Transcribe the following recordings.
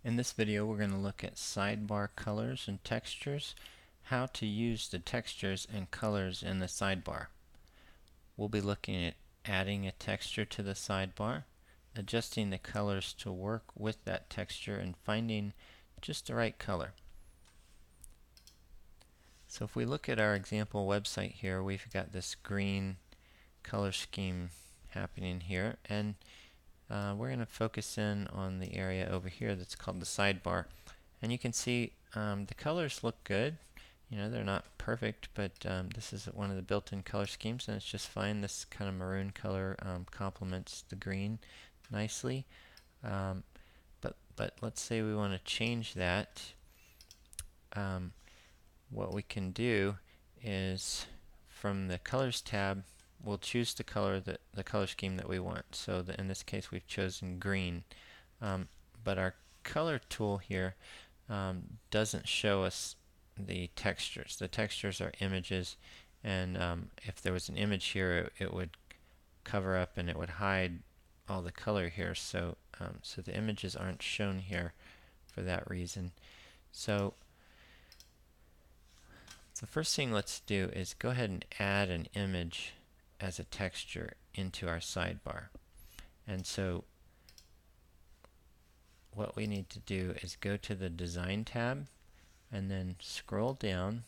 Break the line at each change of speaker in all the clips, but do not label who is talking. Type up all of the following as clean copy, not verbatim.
In this video we're going to look at sidebar colors and textures, how to use the textures and colors in the sidebar. We'll be looking at adding a texture to the sidebar, adjusting the colors to work with that texture, and finding just the right color. So if we look at our example website here, we've got this green color scheme happening here, and we're going to focus in on the area over here that's called the sidebar. And you can see the colors look good. You know, they're not perfect, but this is one of the built-in color schemes, and it's just fine. This kind of maroon color complements the green nicely. But let's say we want to change that. What we can do is from the Colors tab, we'll choose the color the color scheme that we want. So in this case, we've chosen green. But our color tool here doesn't show us the textures. The textures are images, and if there was an image here, it would cover up and it would hide all the color here. So the images aren't shown here for that reason. So the first thing let's do is go ahead and add an image as a texture into our sidebar. And so what we need to do is go to the Design tab and then scroll down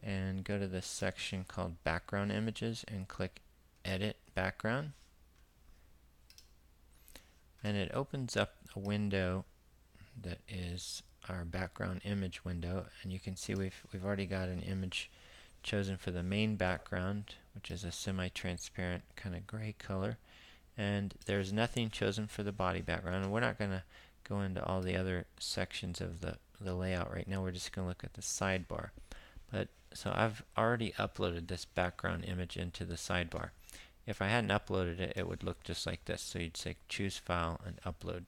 and go to this section called Background Images and click Edit Background. And it opens up a window that is our background image window, and you can see we've already got an image chosen for the main background, which is a semi-transparent kind of gray color, and there's nothing chosen for the body background. And we're not going to go into all the other sections of the layout right now. We're just going to look at the sidebar. So I've already uploaded this background image into the sidebar. If I hadn't uploaded it, it would look just like this. So you'd say choose file and upload.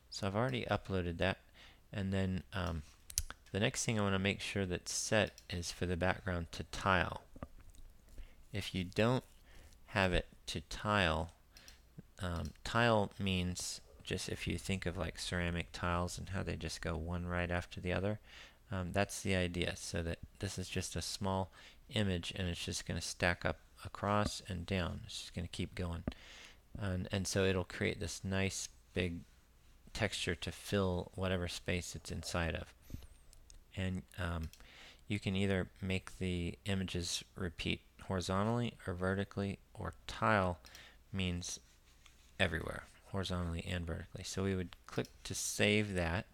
So I've already uploaded that. And then the next thing I want to make sure that's set is for the background to tile. If you don't have it to tile, tile means just if you think of like ceramic tiles and how they just go one right after the other, that's the idea. So that this is just a small image and it's just going to stack up across and down. It's just going to keep going. And so it'll create this nice big texture to fill whatever space it's inside of. And you can either make the images repeat horizontally or vertically, or tile means everywhere, horizontally and vertically. So we would click to save that,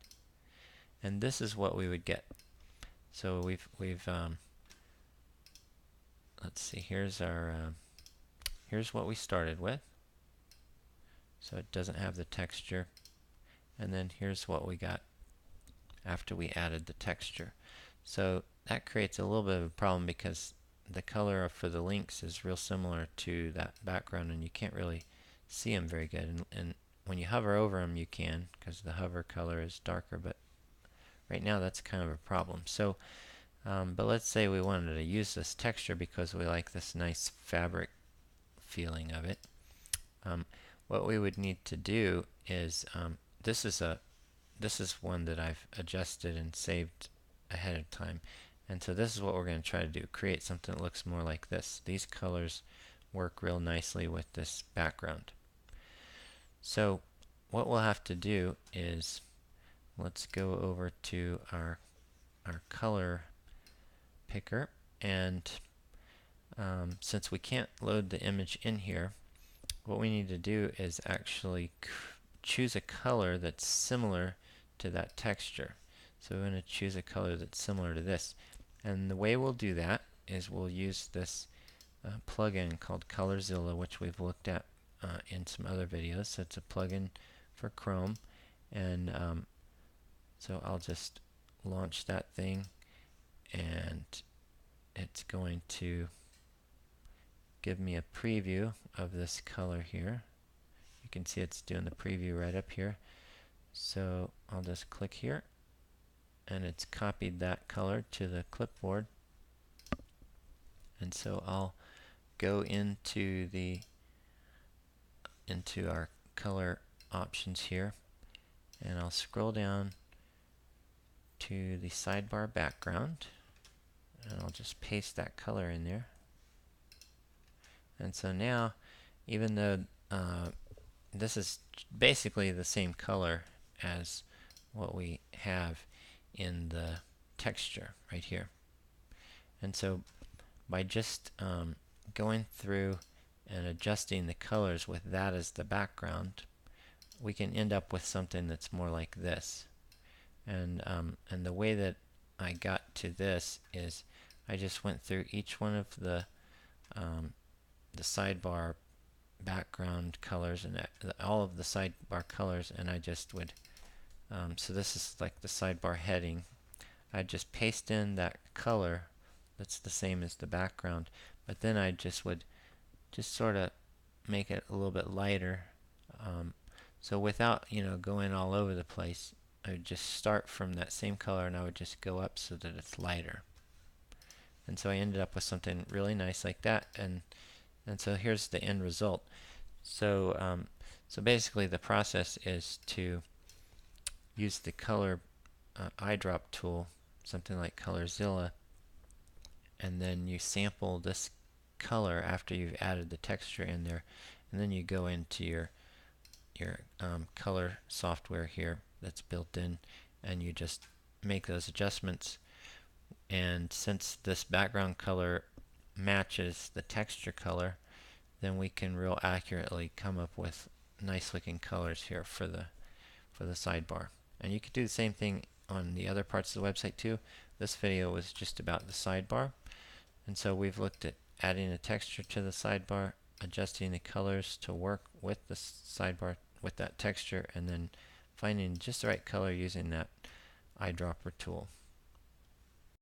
and this is what we would get. So we've let's see, here's our here's what we started with. So it doesn't have the texture. And then here's what we got after we added the texture. So that creates a little bit of a problem because the color for the links is real similar to that background, and you can't really see them very good. And when you hover over them, you can, because the hover color is darker, but right now that's kind of a problem. So, but let's say we wanted to use this texture because we like this nice fabric feeling of it. What we would need to do is this is one that I've adjusted and saved ahead of time, and so this is what we're going to try to do: create something that looks more like this. These colors work real nicely with this background. So what we'll have to do is, let's go over to our color picker, and since we can't load the image in here, what we need to do is actually choose a color that's similar to that texture. So we're going to choose a color that's similar to this. And the way we'll do that is we'll use this plugin called ColorZilla, which we've looked at in some other videos. So it's a plugin for Chrome. And so I'll just launch that thing, and it's going to give me a preview of this color here. You can see it's doing the preview right up here. So I'll just click here, and it's copied that color to the clipboard. And so I'll go into our color options here, And I'll scroll down to the sidebar background, and I'll just paste that color in there. And so now, even though this is basically the same color as what we have in the texture right here. And so by just going through and adjusting the colors with that as the background, we can end up with something that's more like this. And the way that I got to this is I just went through each one of the sidebar background colors and all of the sidebar colors, and I just would so this is like the sidebar heading. I just paste in that color that's the same as the background, but then I just would just sort of make it a little bit lighter. So without going all over the place, I would just start from that same color and I would just go up so that it's lighter. And so I ended up with something really nice like that. And so here's the end result. So so basically the process is to use the color eyedrop tool, something like ColorZilla, and then you sample this color after you've added the texture in there, and then you go into your color software here that's built in, and you just make those adjustments. And since this background color matches the texture color, then we can real accurately come up with nice looking colors here for the sidebar. And you could do the same thing on the other parts of the website too. This video was just about the sidebar, and so we've looked at adding a texture to the sidebar, adjusting the colors to work with the sidebar with that texture, and then finding just the right color using that eyedropper tool.